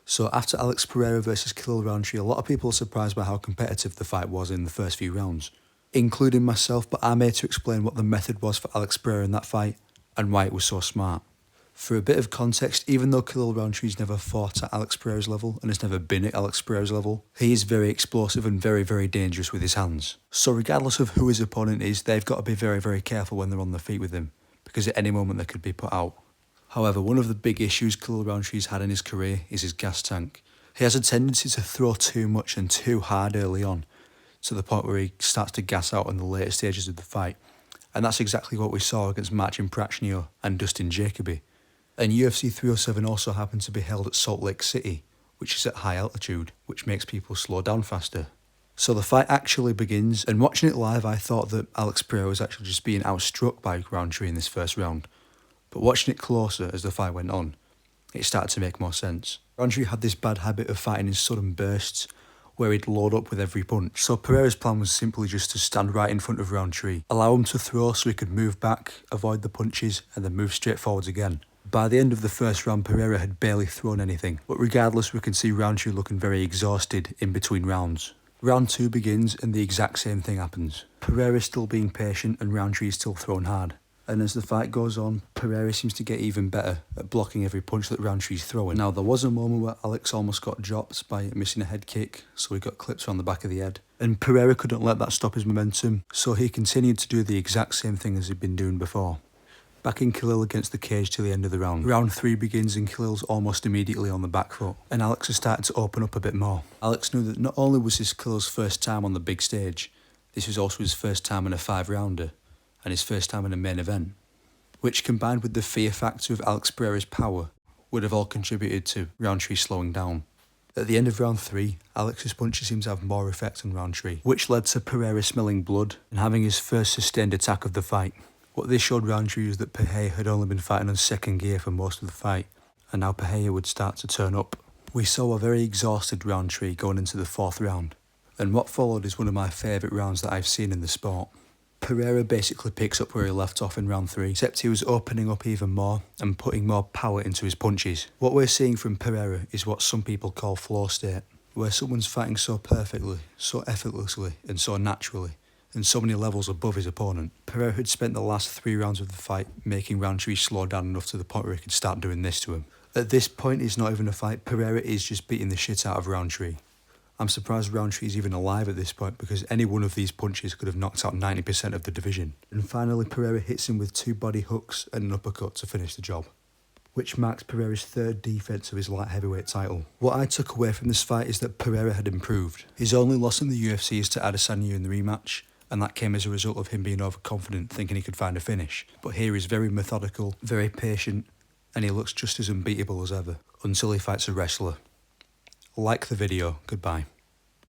So after Alex Pereira versus Khalil Rountree, a lot of people are surprised by how competitive the fight was in the first few rounds, including myself, but I'm here to explain what the method was for Alex Pereira in that fight and why it was so smart. For a bit of context, even though Khalil Rountree's never fought at Alex Pereira's level and has never been at Alex Pereira's level, he is very explosive and very, very dangerous with his hands. So regardless of who his opponent is, they've got to be very, very careful when they're on the feet with him, because at any moment they could be put out. However, one of the big issues Khalil Rountree's had in his career is his gas tank. He has a tendency to throw too much and too hard early on, to the point where he starts to gas out in the later stages of the fight. And that's exactly what we saw against Marcin Prachnio and Dustin Jacoby. And UFC 307 also happened to be held at Salt Lake City, which is at high altitude, which makes people slow down faster. So the fight actually begins, and watching it live I thought that Alex Pereira was actually just being outstruck by Rountree in this first round. But watching it closer as the fight went on, it started to make more sense. Rountree had this bad habit of fighting in sudden bursts, where he'd load up with every punch. So Pereira's plan was simply just to stand right in front of Rountree, allow him to throw so he could move back, avoid the punches, and then move straight forwards again. By the end of the first round, Pereira had barely thrown anything, but regardless we can see Rountree looking very exhausted in between rounds. Round 2 begins and the exact same thing happens. Pereira is still being patient and Rountree is still throwing hard. And as the fight goes on, Pereira seems to get even better at blocking every punch that Rountree's throwing. Now, there was a moment where Alex almost got dropped by missing a head kick, so he got clipped on the back of the head. And Pereira couldn't let that stop his momentum, so he continued to do the exact same thing as he'd been doing before, backing Khalil against the cage till the end of the round. Round 3 begins and Khalil's almost immediately on the back foot, and Alex is starting to open up a bit more. Alex knew that not only was this Khalil's first time on the big stage, this was also his first time in a 5-rounder, and his first time in a main event, which combined with the fear factor of Alex Pereira's power would have all contributed to Rountree slowing down. At the end of round 3, Alex's punches seemed to have more effect on Rountree, which led to Pereira smelling blood and having his first sustained attack of the fight. What this showed Rountree is that Pereira had only been fighting on second gear for most of the fight, and now Pereira would start to turn up. We saw a very exhausted Rountree going into the 4th round, and what followed is one of my favourite rounds that I've seen in the sport. Pereira basically picks up where he left off in round 3, except he was opening up even more and putting more power into his punches. What we're seeing from Pereira is what some people call flow state, where someone's fighting so perfectly, so effortlessly and so naturally, and so many levels above his opponent. Pereira had spent the last 3 rounds of the fight making Rountree slow down enough to the point where he could start doing this to him. At this point it's not even a fight, Pereira is just beating the shit out of Rountree. I'm surprised Rountree is even alive at this point, because any one of these punches could have knocked out 90% of the division. And finally Pereira hits him with 2 body hooks and an uppercut to finish the job, which marks Pereira's 3rd defence of his light heavyweight title. What I took away from this fight is that Pereira had improved. His only loss in the UFC is to Adesanya in the rematch, and that came as a result of him being overconfident, thinking he could find a finish. But here he's very methodical, very patient, and he looks just as unbeatable as ever, until he fights a wrestler. Like the video, goodbye.